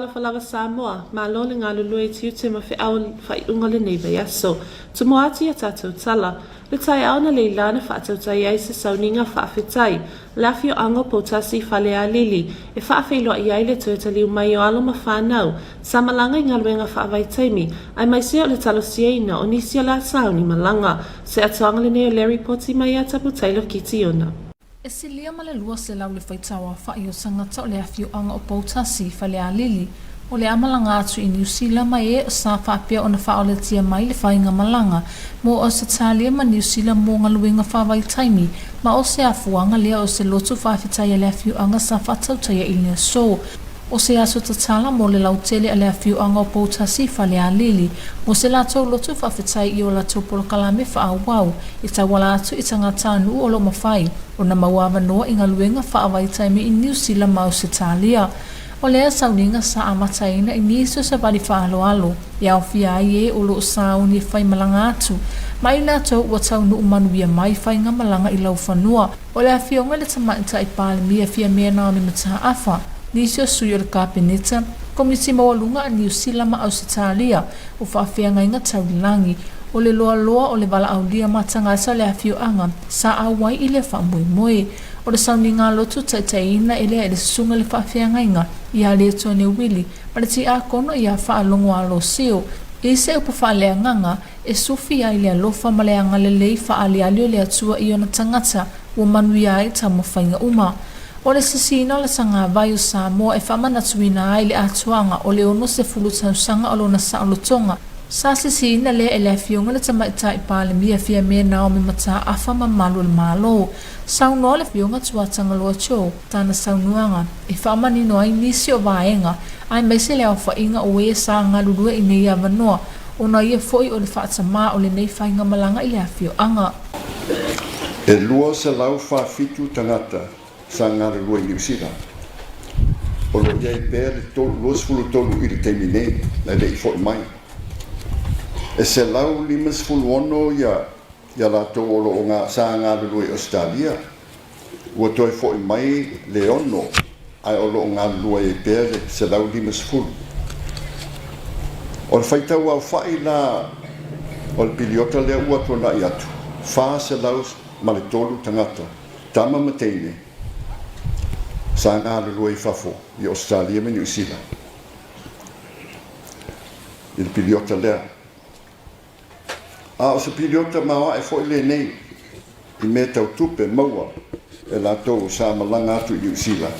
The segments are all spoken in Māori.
falafalawa Samoa, ma lole ngā lulue tiu te mawhi au whai unga le neiba yaso. Tu moati a tātou tala, le tai au na leilana whaatau tai ai se sauninga whaafetai, le afio ango potasi whale a lili, e whaafeilua i ai le tuetali umai o alo ma whanau, sa malanga i ngā luenga whaavai taimi, ai mai seo le talo sieina o nisi o la sauni malanga, se atuanga le neo Larry Poti mai a tapu Taylor Kiti ona. E si lia ma le lua se lau le whaitawa whai o sangata o le afio anga o pautasi whale a lili. O le amalanga atu i New Zealand mai e o sa whapea o na whaole tia mai le whainga malanga. Mo o se talia ma New Zealand mo ngā luenga whawai taimi. Ma o se afuanga lea o se lotu whawhitai le afio anga sa whatautaya i lea so. O se aso tatala mo le lautele a le afio anga o pautasi whale a lili. Mo se lato lotu whawhitai i o lato polokalame whaawau. I tawala atu i tangata anu o lo mawhai. O na mawawa noa i ngā luenga whaawai taimi i New Zealand ma o se talia. O lea sauninga sa amataina i niso sa bari whaalo alo. Ia o fia i e o lo sauni whai malanga atu. Mai nā tau ua tau nu umanuia mai whai ngā malanga i lau whanua. O lea fionga le tamaita i pāle mia fia mea nā me mata awha. Nisio sui o le kāpeneta. Komiti mawalunga a New Zealand ma Ausitalia. O whaafea ngai ngā taulilangi. O le loa loa o le wala au lia matangasa le afio anga. Sa awai i le whaamoi moe. O le sauni ngā lotu taitaina e lea e le sunga le whaafea ngai ngā. Ia le tone wili. Ma le ti a kono ia whaalongo alo seo. I se upa whaalea nganga e sufi ai lea lofa ma lea ngale lei whaali alio lea tua i ona tangata. Ua manui ai ta mo whainga uma. O le sisina o le sanga vai o Samoa e whamana tuina ai le atuanga o le ono se fulu tausanga o lona sa olotonga. Sa sisina le e le fionga le tamaita i pāle mia fia mea nao me mata awha ma malu le malo. Saunoa le fionga tuatanga loa cho, tāna saunuanga. E whamani no ai nisi o vaenga, ai meise le au whainga o e sa ngā lulua i nei avanoa. O na ia foi o le whaatama o le nei whainga malanga i le afio anga. E lua se lau whaafitu tangata. Sa ngā rua i New Zealand. O lo iai pēr le tolu, los fulu tolu i le teimi nei, na le i fo mai. E se lau limas fulu ono ia lato o lo ngā sa ngā rua i Australia. Ua toi fo mai le ono, ai o lo ngā rua i pēr se lau limas fulu. O le whaitau au whai la, o le piliota lea ua tona i atu. Wha se lau ma le tolu tangata, tama mateine. Sa ngā rua i whafo i Australia me New Zealand. I le piliota lea. A o se piliota mawa e fo i le nei i me tau tupe maua e latou sa malanga atu i New Zealand.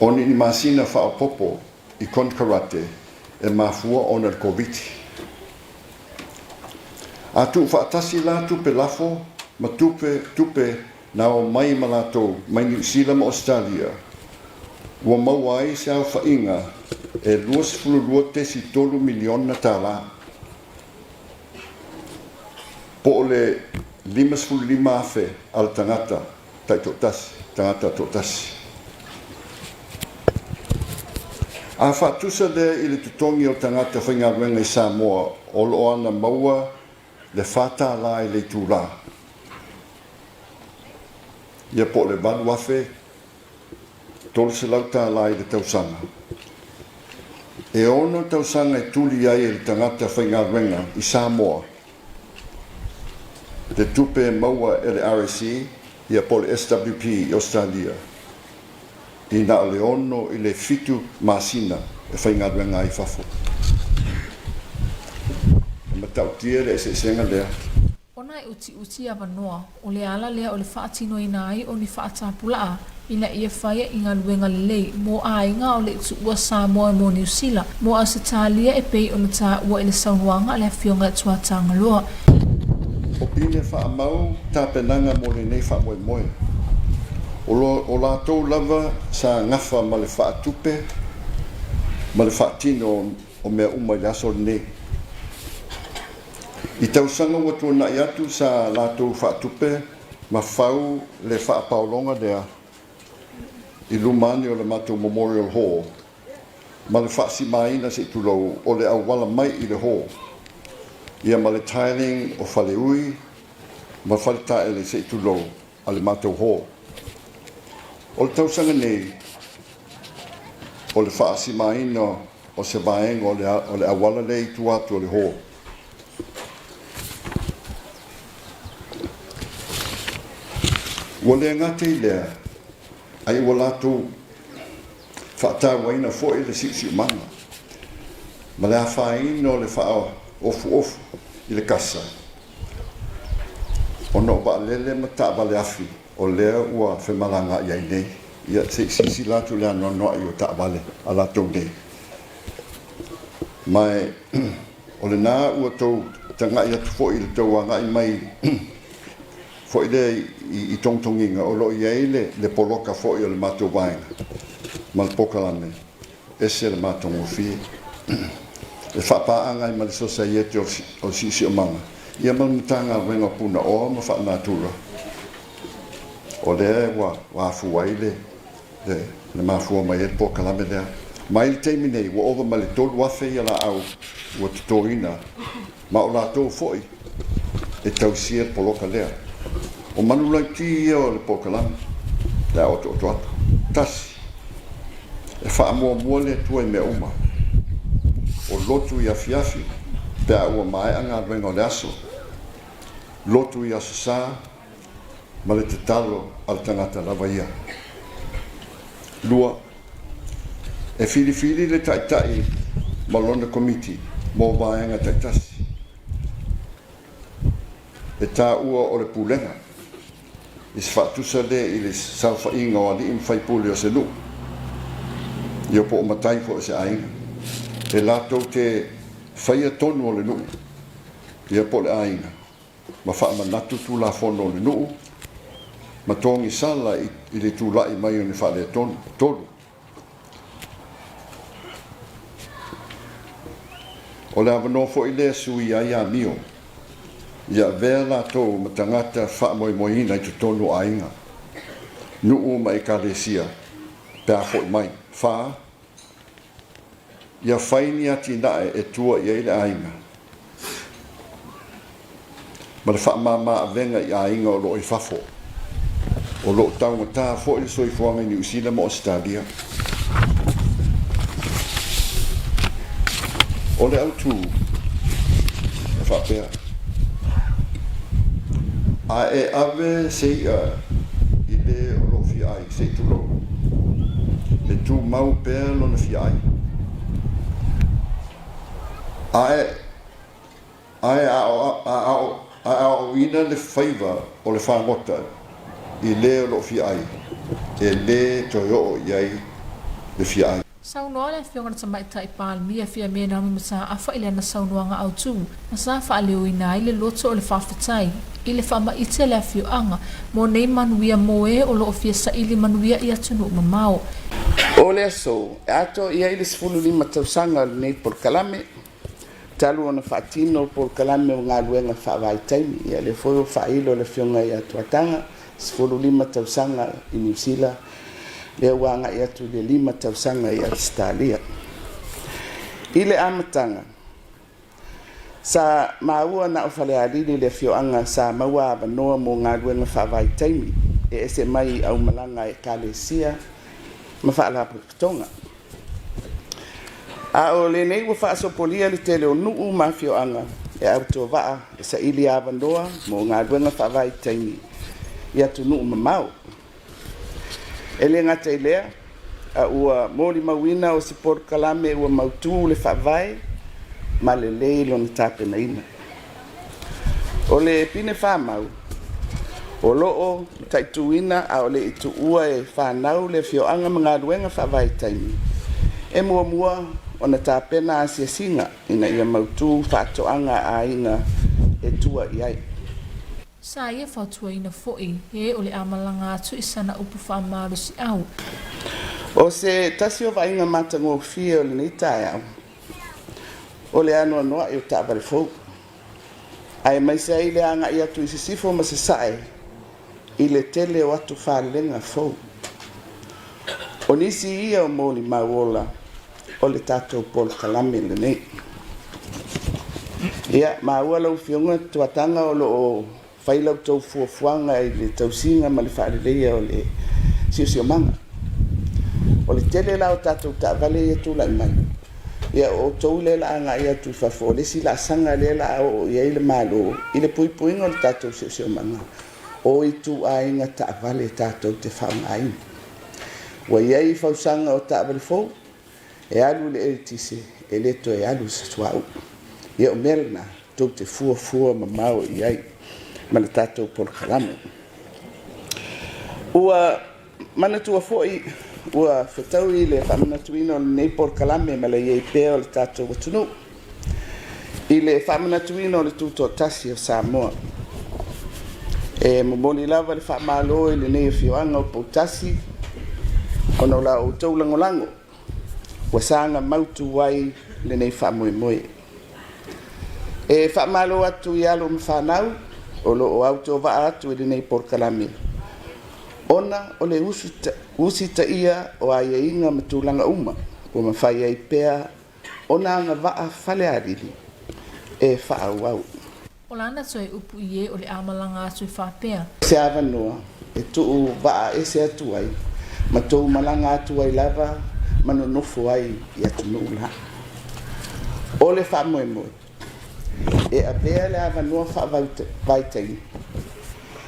Oni ni masina wha popo i konkarate e mafua ona le Komiti. A tu wha atasi la tupe lafo ma tupe na o mai malato mai New Zealand ma Australia. Ua mauai se au whainga e 2.3 miliona tala. Po o le 5.5 afe al tangata tai totasi, tangata totasi. A whatusa le i le tutongi o tangata whainga wenga i Samoa o lo ana maua le whata la i le tūla. Ia po le balu afe, tolu se lau tā lai le tausanga. E ono tausanga e tuli ai e le tangata whainga wenga i Samoa. Le tupe maua e le RSC, ia po le SWP i Australia. I na le ono i le fitu masina e whainga wenga i whafo. E matau tia le se senga lea. Ona e uti avanoa, o le ala lea o le whaatino ina ai o ni whaatapulaa, ina ia whaia i ngā luenga lelei, mō ainga o le utua Samoa mō New Zealand, mō Ausitalia e pei o na tā ua i le saunuanga le whionga tuatanga loa. O pine wha mau tāpenanga mō le nei wha moe moe. O lātou lava sa ngafa ma le whaatupe, ma le whaatino o mea umai le aso le nei. I tausanga ua tuana i atu sa lātou whaatupe ma whau le whaapaolonga lea i lumani o le Matou Memorial Hall ma le whaasimaina se tulou o le awala mai i le hall. Ia ma le tiling o whaleui ma whale taele se tulou a le Matou Hall. O le tausanga nei o le whaasimaina o se vaenga o le awala le i tu atu o le ho. Ua le ngate i lea, ai ua lātou whaatawaina fo i le sisi umanga. Ma le awhaina o le wha ofu i le kasa. O no ba lele ma taaba le afi, o lea ua whemalanga i ai nei. Ia se sisi lātou lea noa i o taaba le a lātou nei. Mai, o le nā ua tau tanga i atu fo i le tau anga i mai fo i le i tongtonginga o lo i ei le poloka fo i o le mātou vaenga. Ma le pokalame, ese le mātou ngofie. Le whapaanga i ma le society o sisi o manga. Ia malmutanga wenga puna o ma whanātura. O lea wa fuwai le mafua mai e pokalame lea. Mai le teimi nei, wa ova ma le tolu wafe i ala au ua tutorina ma o lātou foi e tausia poloka lea. O manu lai ti ia o le pokalame, lea o to atu. Tasi, e wha mua le tua i me uma. O lotu i afiafi, pea ua mai anga rengo le aso. Lotu i asasa, ma le te talo al tangata lava ia. Lua, e fili le taitai ma lona komiti mo vaenga taitasi. E tā ua o le pulenga. I se whaatusa le i le sauwha inga o ali im whaipule o se lu. I o po o matai fo o se ainga. E lātou te whaia tonu o le nu. I o po le ainga. Ma wha manatu tu la fono o le nu. Ma tongi sala i le tūlai mai o ne wha le tonu. O le avano fo i le sui ai a mio. Ia vea lātou ma tangata wha moina i te tonu ainga. Nuu ma e kalesia. Pea fo i mai. Wha. Ia whaini ati nae e tua i eile ainga. Ma le wha mama a venga i ainga o lo i fafo. O lo taunga tā fo i soi fuanga i New Zealand mo Australia. O le autu e whapea. A e ave seia i le o lo fiai, se tu lo. Le tu mau pea lo na fiai. A o ina le faiva o le whangota i le o lo fiai. E le toyo iai le fiai. Saunoa le whionga ta mai tai pāl mia fia mea nami masa a wha ile na saunoa nga au tū. Na sa wha leo ina i le loto o le whawhitai. I le wha maite le whioanga. Mo nei manuia moe o lo o fia sa ili manuia i atunu mamao. O le aso, e ato ia i le 15 tausanga nei por kalame. Talu ona whaatino por kalame o ngā luenga whaavai taimi. Ia le whoio whailo le whionga i atuatanga. 15 tausanga i New Zealand. Le wanga i atu le 5 tausanga i Australia. I le amatanga. Sa maua na o whale alili le whioanga sa maua avanoa mo ngā luenga whaavai taimi. E ese mai au malanga e kalesia. Ma whaala putonga. A o le nei wa whaasopolia le tele o nuu ma whioanga. E auto waa e sa ili avanoa mo ngā luenga whaavai taimi. I atu nuu mamau. E le ngata i lea, a ua mōri mawina o si por kalame ua mautu le whaavai, ma le leilo na tāpena ina. O le pine whamau, o loo taituina a o le itu ua e whanau le whioanga mga ruenga whaavai taimi. E mua o na tāpena a siasinga ina ia mautu whatoanga a ina e tua iai. Sa ia whautua ina fo'i, e o le amalanga atu i sana upu whaamaru si au. O se tasi o vainga matango fia o le neitai au. O le anoa noa i o tāpare fau. Ai mai se ai le anga i atu i se sifo ma se sae, i le tele o atu whalenga fau. O nisi ia o mōli mauola, o le tātou pol kalame le nei. Ia, mauola u fionga tuatanga o lo o whailau tau fuafuanga i le tausinga ma le whaareleia o le siosiomanga. O le tele la o tātou ta'avale ia tūlai mai. Ia o tau le la anga ia tu fafo. Le si la sanga le la o ia ile malo. Ile pui puinga le tātou se manga. O i tu a inga ta'avale tātou te whaunga ina. Wa ia i fausanga o ta'avale fau. E alu le e tise. E leto e alu sa suau. Ia o melna. Tau te fua mamau i ai. Ma le tātou Polokalame. Ua mana tua foi ua whetau i le whamanatuina o nei Polokalame ma le iei pēo le tātou watunu. I le whamanatuina o le tūtoa tasi o Samoa. E momoli lava le whamalo i le nei whioanga o Poutasi o no la o tau langolango. Wa sanga mautu wai le nei whamoemoe. E whamalo atu i alo mwhanau o lo o auto wa atu i le nei Polokalame. Ona o le usi ta ia o aia inga matulanga uma o mawhai ai pēa ona anga waa whale arili e whaauau. O lana toi upu i o le amalanga atu i whapea. Se awa noa e tuu waa e se atu ai ma tou malanga atu ai lava mano nofo ai i atu nula. O le whamoemoe e a pēa le awa noa whaavaitai.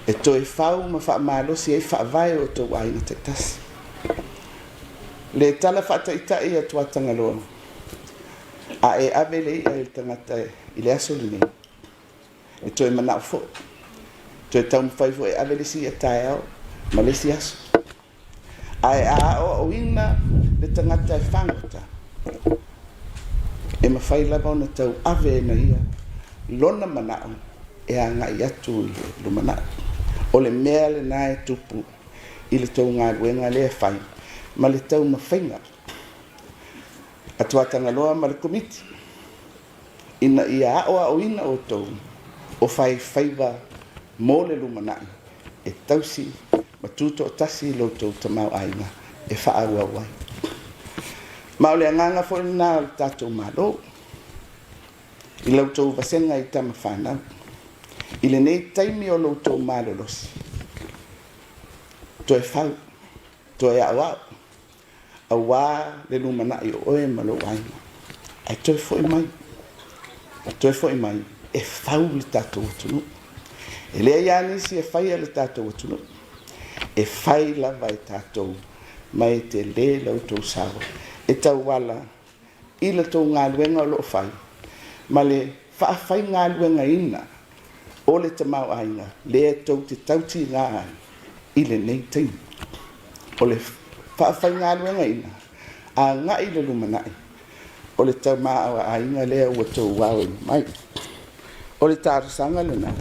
E toi whau ma whaamalosi e whaavai o tau aina te tasi. Le tala whaataitai a tuatanga loa. A e avele i le tangata i le aso lini. E toi manao fo. Toi tau mwhaifo e avele si a tae au. Ma le si aso. A e a o ina le tangata e whangota. E mawhai lava ona tau ave na ia. Lona manao e a ngai atu i lo manao. O le mea le nae tupu i le tau ngā ruenga le whai, ma le tau mawhainga. A tuatanga loa ma le komiti. Ina ia aoa o ina o tau, o whai whaiva mō le lumanai, e tausi, ma tūto o tasi lo tau tamau aina, e whaaua wai. Ma o le anganga fōri nā o le tātou mālo, i lau tau vasenga i tama whanau. I le nei taimi o loutou malolosi. Toe whau, toe awa, awa le lumanai o oe malo aina. Ai toe fo i mai, e whau le tātou atunu. E lea ianisi e whaia le tātou atunu. E whai lava e tātou, mai te le lautou sawa. E tau wala, i le tau ngā luenga o lo whai. Ma le whaafai ngā luenga ina. O le tamau aina, le tau te tauti ngā ai, i le nei teim. O le whaafai ngā luenga ina, a ngā i le lumanai. O le tau maa aina lea ua tau wawe mai. O le tārisanga le nā,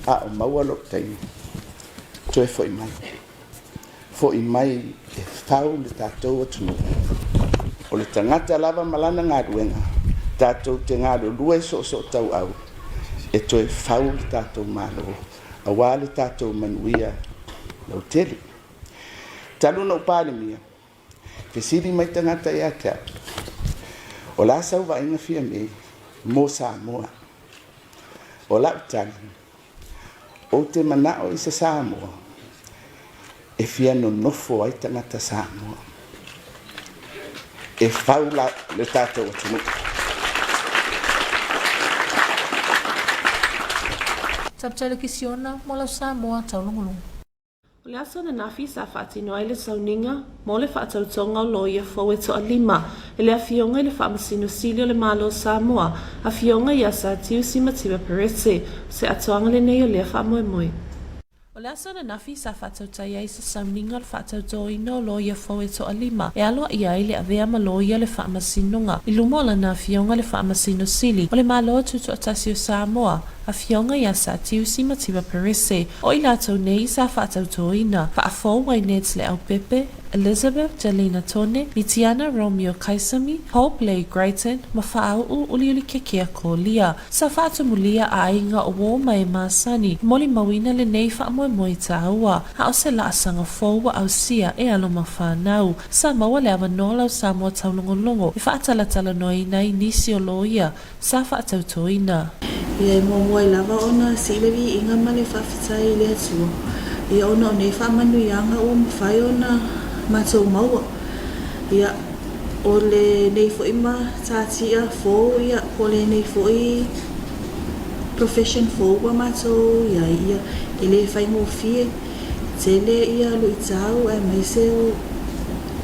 a o maua lo teim. Toe fo i mai. Fo i mai e whau le tātou atunu. O le tangata lava malana ngā luenga, tātou te ngā lue so tau au. E toi whau le tātou malo, a wā le tātou manuia lau tele. Taluna upāle mia, whesiri mai tangata e atea. O la sau wa inga fia me, mō Samoa. O la utali, o te manao i sa Samoa, e fia no nofo ai tangata Samoa. E whau le tātou atunu. Taptele kisiona mo lau Samoa Taulogologo. O le aso na nafi sa whaatino ai le sauninga, mo le whaatautonga o loia fau e toa lima, e le awhionga i le whaamasino sili o le malo Samoa, a whionga i asa tiu si matiwa perese, se atoanga le nei o le whaamoemoe. O le aso na nafi sa whaatautai ai sa sauninga o le whaatautoina o loia fau e toa lima, e aloa i ai le avea ma loia le whaamasinonga, i lumola na whionga le whaamasino sili, o le malo tutu atasi o Samoa, a whionga i asa tiu si matiwa perese, o i lātou nei sa whaatautoina, whaafo wai nets le au pepe, Elizabeth Jalina Tone, Mitiana Romeo Kaisami, Hope Lay Grayton, ma whaau uliuli kekea ko lia. Sa whaatumulia a inga o wō mai māsani, moli mawina le nei whaamoemoe ta aua, a o se laasanga fōua au sia e alo ma whanau. Sa maua le awa nolau Samoa Taulogologo, i whaatalatala noina i nisi o loia, sa whaatautoina. Ia momoe lava ona silevi inga male whawhitai le atua. Ia ona o nei whaamanu ianga o mwhai ona mātou maua. Ia o le nei fo ima tatia fo ia o le nei fo i profession fo wa mato ia ele fai mo fie tele ia lu tau e mai se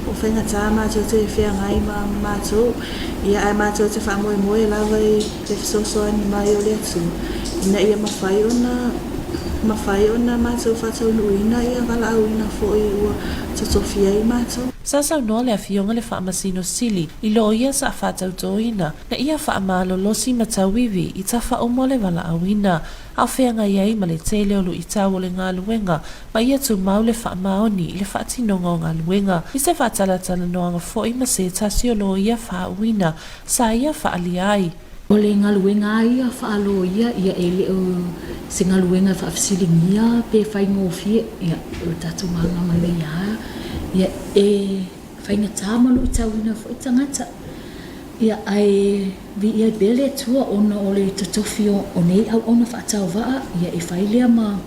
o fenga tama to te fia ngai mato ia ai mato te fa mo lava i te so ani mai o le tu ina ia mafai ona mato fa tau luina ia kala uina fo i ua tofia i mato. Sasa no le afionga le whaamasino sili i lo ia sa whatau toina na ia whaamalo losi matawiwi i tafa o mole wala awina au whenga iei ma le tele olu i tau le ngā luenga ma ia tu mau le whaamaoni i le whaatinonga o ngā luenga i se whaatalatala noanga fo i ma se tasi o lo ia whaawina sa ia whaaliai. O le ngā luenga ia whaalo ia ele o se ngā luenga whaafisilingia pe whai ngōwhie ia o tatu maanga ma le ia whainga tāmalo i tauina fo i tangata. Ia ai vi ia bele tua ona o le tatofio o nei au ona whaatau waa ia whailea ma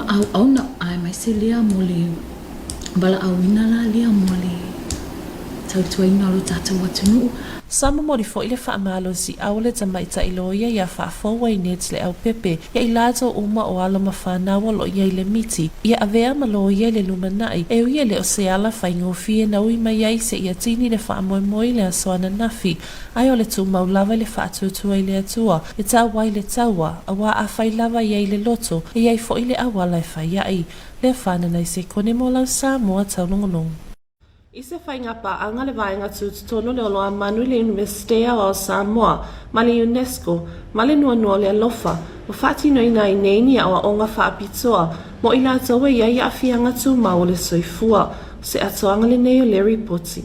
au auna ai mai se lea mo le bala awina la lea mo le tautuaina lo tātou atunu. Sama mori fo i le whaamalo si au le tamaita i loia ia whaafowa i net le au pepe ia i lato uma o ala ma whanawa lo ia i le miti ia avea ma lo ia le lumanai e uia le o se ala whaingo fie na ui mai ai se ia tini le whaamoemoi le asoana nafi ai o le tu maulawa le whaatutua i le atua e tau wai le taua a wā a whailawa ia i le loto e iai fo i le awala e whaiai le whanana i se kone mo lau Samoa Taulogologo. I se whainga pa anga le vaenga tūtono le oloa manu le University o Samoa, ma le UNESCO, ma le nua le alofa, o whaatino ina i neini a onga whaapitoa, mo i la taua iai a whianga tū mao le soifua, se atoanga le neo Larry Poti.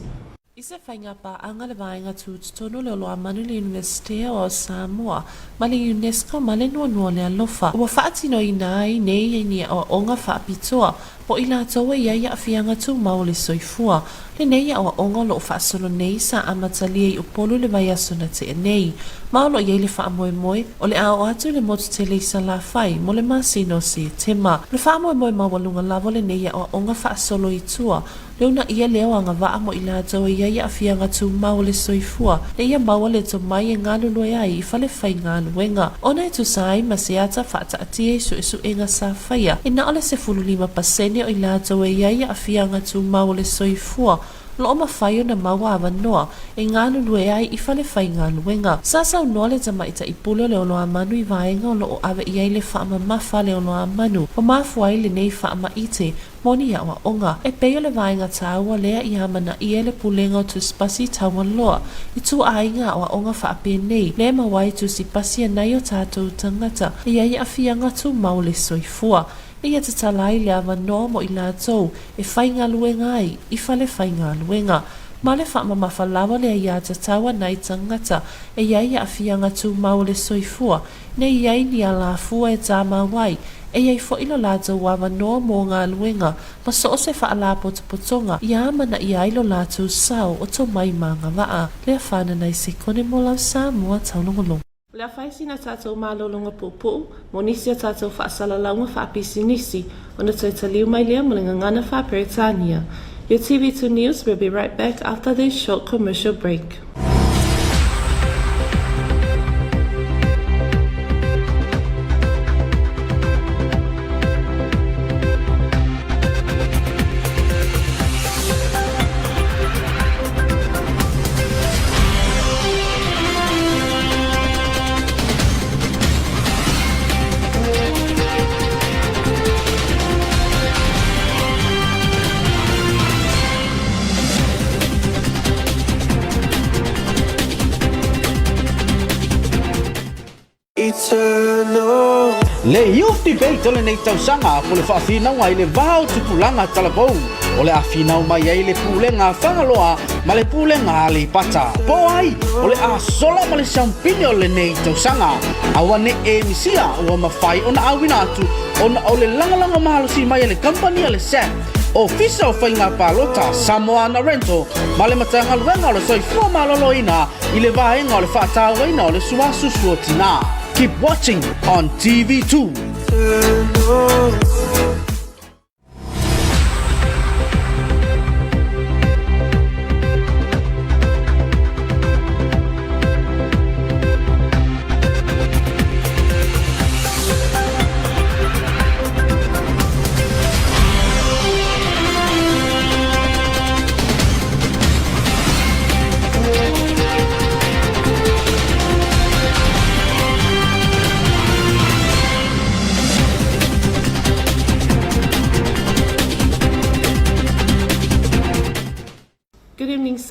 I se whainga pa anga le vaenga tūtono le oloa manu le University o Samoa, ma le UNESCO, ma le nua le alofa, o whaatino ina i neini a onga whaapitoa, o i la taua iai a whianga tū mao le soifua, le nei a onga lo whaasolo nei sa amatalia i upolu le vai asona te nei. Maolo iei le whaamoemoe o le ao atu le motu te leisa la whai mo le masino se tema. Le whaamoemoe mawalunga lavo le nei a onga whaasolo i tua. Leuna ia leo anga waa mo i la taua iai a whianga tū mao le soifua. Le ia maua le to mai e ngālu loe ai i whale whai ngālu wenga. Ona e tu sai ma se ata whaata atia isu enga sa whaia. E na ole se 15% o i la taua iai a whianga tū mao le soifua. Lo ma whaio na maua awa noa e ngānu lue ai i whale whai ngānu wenga. Sasau noa le tamaita i pulo le ono amanu i vaenga o loo awe iai le whaama mawha le ono amanu. O mafuai le nei whaama ite moni awa onga. E peo le vaenga tāua lea i amana i le pulenga o tu spasi tawa loa. I tu ainga awa onga whaape nei. Le mawai tu si pasi anai o tātou tangata. E iai a whianga tu mau le soifua. Ia te talai le awa noa mo i la tau e whai ngā luenga ai, i whale whai ngā luenga. Ma le whaama mawhalawa le ia te tawa nai tangata e iai a whianga tū mau le soifua, ne iai ni a la fua e tā mawai, e iai fo ilo la tau awa noa mo ngā luenga, ma so se wha ala potonga, i amana i ailo la tau sao o to mai manga waa, le a whanana i se kone mo lau Samoa Taulogologo. Le whaisi na tātou mālolonga pōpō, mo nisi a tātou whaasalaunga whaapisi nisi, o na tau taliu mai lea mo le ngangana whaaperetania. Your TV2 News will be right back after this short commercial break. Le youth debate ole nei tausanga po le whaafina wai le vau tupulanga talabou o le afinau mai ai le pulenga whangaloa ma le pulenga le pata po ai o le asola ma le sampini o le nei tausanga awa ne e misia ua mawhai ona awina atu ona o le langalanga mahalosi mai le company le set Ofisa o whainga palota Samoa na rento ma le matanga luenga o le soifua maloloina i le vaenga o le whaatawaina o le suasusu o tina. Keep watching on TV2.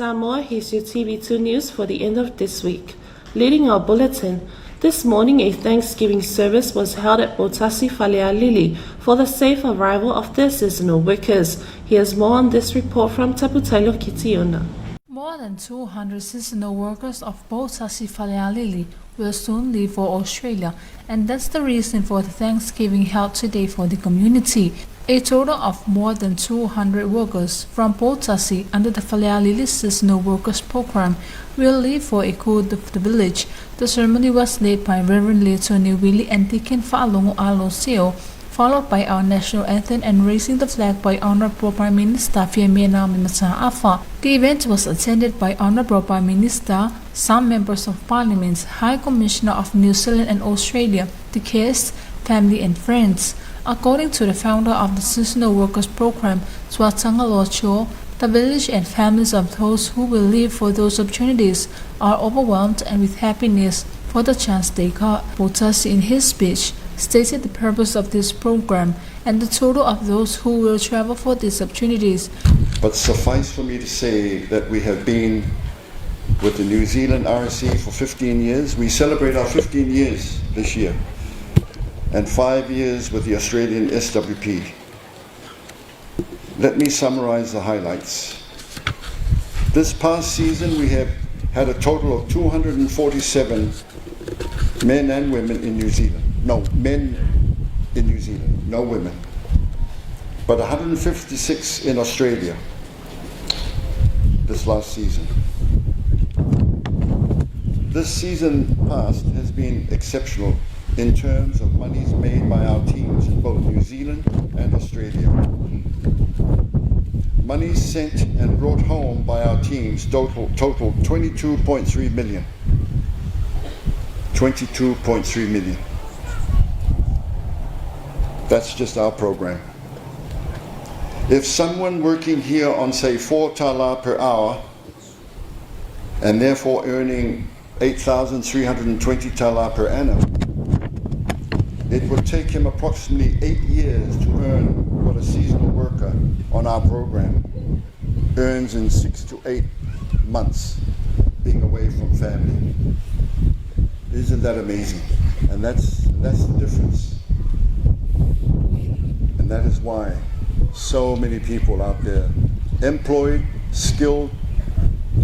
Samoa, here's your TV2 news for the end of this week. Leading our bulletin, this morning a Thanksgiving service was held at Botasi Falealili for the safe arrival of their seasonal workers. Here's more on this report from Taputailo Kitiona. More than 200 seasonal workers of Botasi Falealili will soon leave for Australia, and that's the reason for the Thanksgiving held today for the community. A total of more than 200 workers from Botasi under the Falealili Seasonal Workers Program will leave for a good of the village. The ceremony was led by Reverend Leitoni Willie and Deacon Fa'alongo Aloseo, followed by our national anthem and raising the flag by Honourable Prime Minister Fiamena Mimata. The event was attended by Honourable Prime Minister, some members of Parliament, High Commissioner of New Zealand and Australia, the guests, family and friends. According to the founder of the Seasonal Workers Program, Swatanga Locho, the village and families of those who will leave for those opportunities are overwhelmed and with happiness for the chance they got. Botasi in his speech stated the purpose of this program and the total of those who will travel for these opportunities. But suffice for me to say that we have been with the New Zealand RSC for 15 years. We celebrate our 15 years this year, and 5 years with the Australian SWP. Let me summarize the highlights. This past season we have had a total of 247 men and women in New Zealand. No, men in New Zealand, no women. But 156 in Australia this last season. This season past has been exceptional in terms of monies made by our teams in both New Zealand and Australia. Monies sent and brought home by our teams total 22.3 million. 22.3 million. That's just our program. If someone working here on say 4 tala per hour and therefore earning 8,320 tala per annum, it would take him approximately 8 years to earn what a seasonal worker on our program earns in 6 to 8 months being away from family. Isn't that amazing? And that's the difference. And that is why so many people out there, employed, skilled,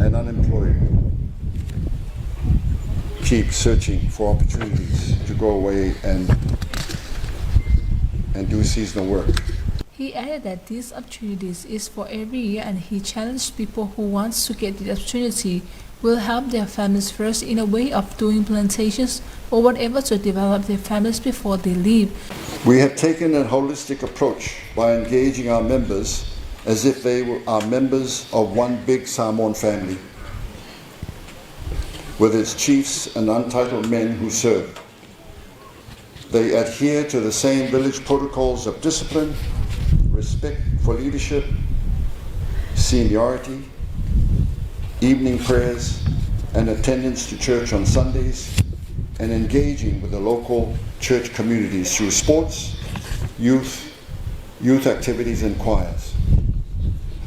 and unemployed, keep searching for opportunities to go away and do seasonal work. He added that these opportunities is for every year, and he challenged people who wants to get the opportunity will help their families first in a way of doing plantations or whatever to develop their families before they leave. We have taken a holistic approach by engaging our members as if they were our members of one big Samoan family, with its chiefs and untitled men who serve. They adhere to the same village protocols of discipline, respect for leadership, seniority, evening prayers, and attendance to church on Sundays, and engaging with the local church communities through sports, youth activities, and choirs.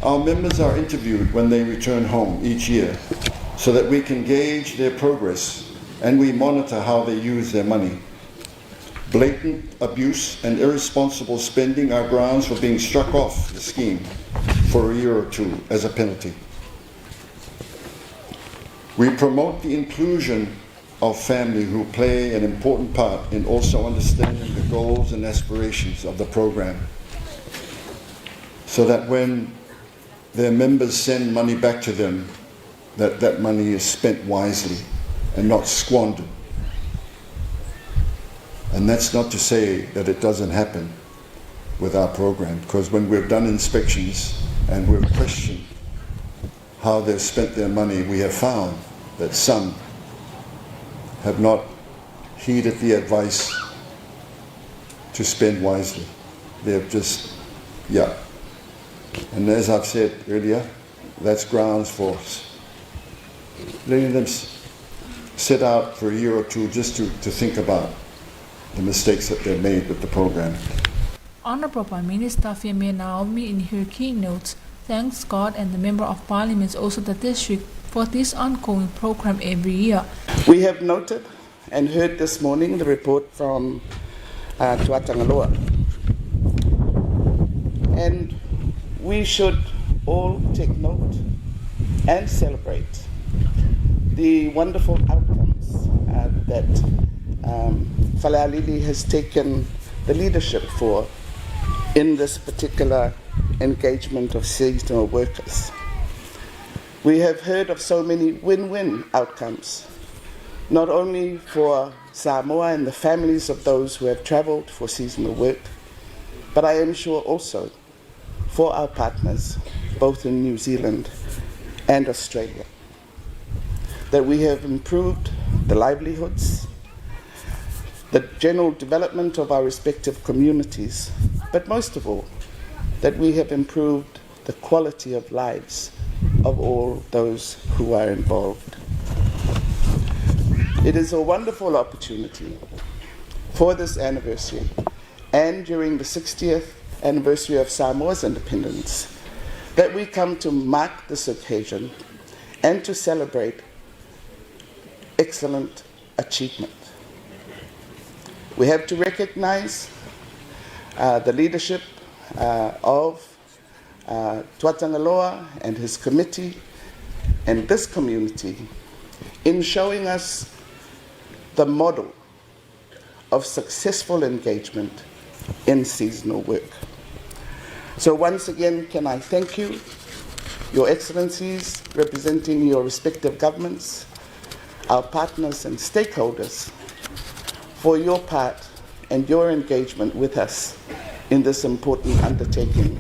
Our members are interviewed when they return home each year so that we can gauge their progress and we monitor how they use their money. Blatant abuse and irresponsible spending are grounds for being struck off the scheme for a year or two as a penalty. We promote the inclusion of family who play an important part in also understanding the goals and aspirations of the program, so that when their members send money back to them, that money is spent wisely and not squandered. And that's not to say that it doesn't happen with our program, because when we've done inspections and we've questioned how they've spent their money, we have found that some have not heeded the advice to spend wisely. They've just, And as I've said earlier, that's grounds for letting them sit out for a year or two just to think about the mistakes that they've made with the program. Honourable Prime Minister Fiamena Naomi, in her keynote, thanks God and the Member of Parliament, also the district, for this ongoing program every year. We have noted and heard this morning the report from Taulogologo. And we should all take note and celebrate the wonderful outcomes that Falealili has taken the leadership for in this particular engagement of seasonal workers. We have heard of so many win-win outcomes, not only for Samoa and the families of those who have travelled for seasonal work, but I am sure also for our partners, both in New Zealand and Australia, that we have improved the livelihoods, the general development of our respective communities, but most of all, that we have improved the quality of lives of all those who are involved. It is a wonderful opportunity for this anniversary and during the 60th anniversary of Samoa's independence that we come to mark this occasion and to celebrate excellent achievement. We have to recognize the leadership of Taulogologo and his committee and this community in showing us the model of successful engagement in seasonal work. So once again, can I thank you, Your Excellencies, representing your respective governments, our partners and stakeholders, for your part and your engagement with us in this important undertaking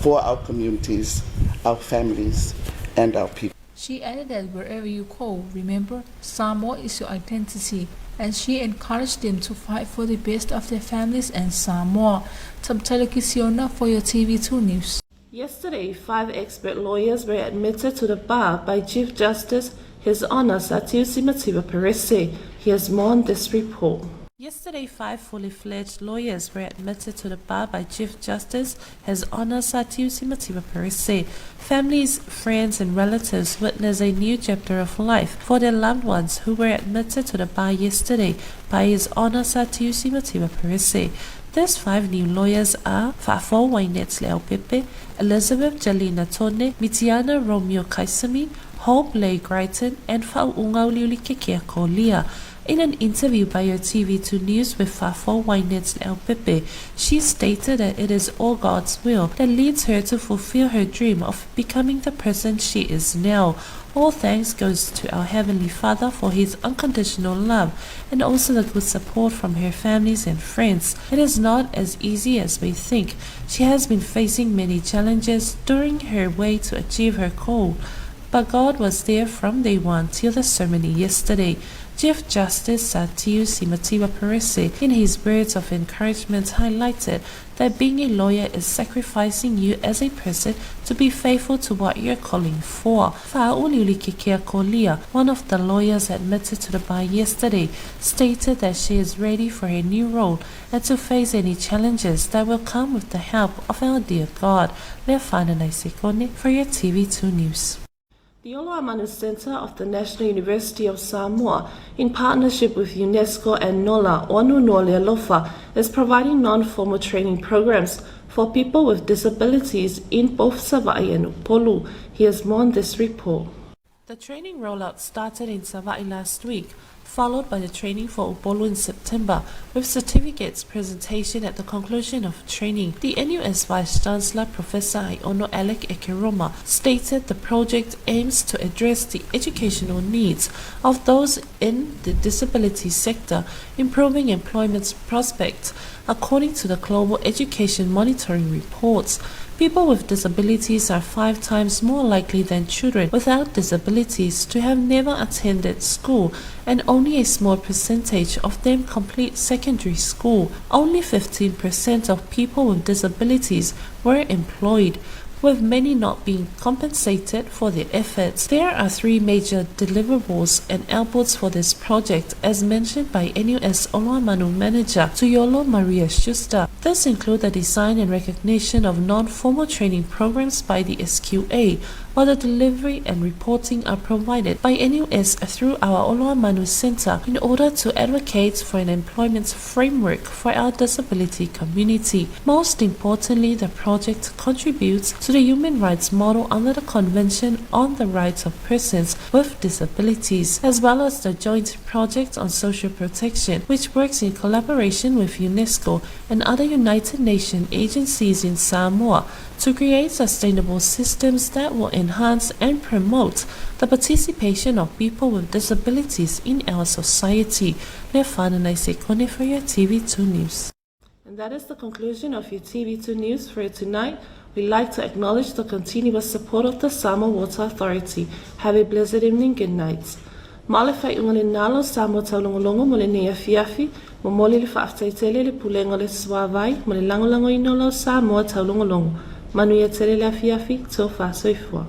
for our communities, our families, and our people. She added that wherever you go, remember, Samoa is your identity, and she encouraged them to fight for the best of their families and Samoa. Taulogologo for your TV2 News. Yesterday, 5 expert lawyers were admitted to the bar by Chief Justice His Honour Satiusi Matiba Perese. Here's more on this report. Yesterday, 5 fully fledged lawyers were admitted to the bar by Chief Justice His Honour Satiusi Matiba Perese. Families, friends and relatives witnessed a new chapter of life for their loved ones who were admitted to the bar yesterday by His Honour Satiusi Matiba Perese. These 5 new lawyers are Fa'afo Wainets Leo Pepe, Elizabeth Jalina Tone, Mitiana Romeo Kaisami, Hope Lay Greighton, and Fa'aunga Uliulikekea Kolia. In an interview by your TV2 News with Fa'afo Wainets Leo Pepe, she stated that it is all God's will that leads her to fulfill her dream of becoming the person she is now. All thanks goes to our Heavenly Father for His unconditional love and also the good support from her families and friends. It is not as easy as we think. She has been facing many challenges during her way to achieve her goal, but God was there from day one till the ceremony yesterday. Chief Justice Satiusi Matiba Perese, in his words of encouragement, highlighted that being a lawyer is sacrificing you as a person to be faithful to what you're calling for. Fa'auliulikekea Kolia, one of the lawyers admitted to the bar yesterday, stated that she is ready for her new role and to face any challenges that will come with the help of our dear God. Leafana Naisekone for your TV2 News. The Oloamanu Centre of the National University of Samoa, in partnership with UNESCO and NOLA, Onu Nole Lofa, is providing non-formal training programs for people with disabilities in both Savai'i and Upolu. Here's more on this report. The training rollout started in Savai'i last week, followed by the training for Upolu in September, with certificates presentation at the conclusion of training. The NUS Vice Chancellor Professor Iono Alec Ekeroma stated the project aims to address the educational needs of those in the disability sector, improving employment prospects. According to the Global Education Monitoring Reports, people with disabilities are 5 times more likely than children without disabilities to have never attended school, and only a small percentage of them complete secondary school. Only 15% of people with disabilities were employed. with many not being compensated for their efforts. There are 3 major deliverables and outputs for this project, as mentioned by NUS Oloamanu Manager Tuyolo Maria Schuster. This include the design and recognition of non-formal training programs by the SQA, while the delivery and reporting are provided by NUS through our Oloamanu Center in order to advocate for an employment framework for our disability community. Most importantly, the project contributes to the human rights model under the Convention on the Rights of Persons with Disabilities, as well as the Joint Project on Social Protection, which works in collaboration with UNESCO and other United Nations agencies in Samoa to create sustainable systems that will enhance and promote the participation of people with disabilities in our society. Lefananai Sekone for your TV2 News. And that is the conclusion of your TV2 News for tonight. We'd like to acknowledge the continuous support of the Samoa Water Authority. Have a blessed evening. Good night. Male fai unga nalo Samoa Taulogologo mo le nea fiafi, mo mole le whaaftaitele le pulenga le swavai, mo le langolango ino lau Samoa Taulogologo. Manu ia tele la fiafi, tō wha soifua.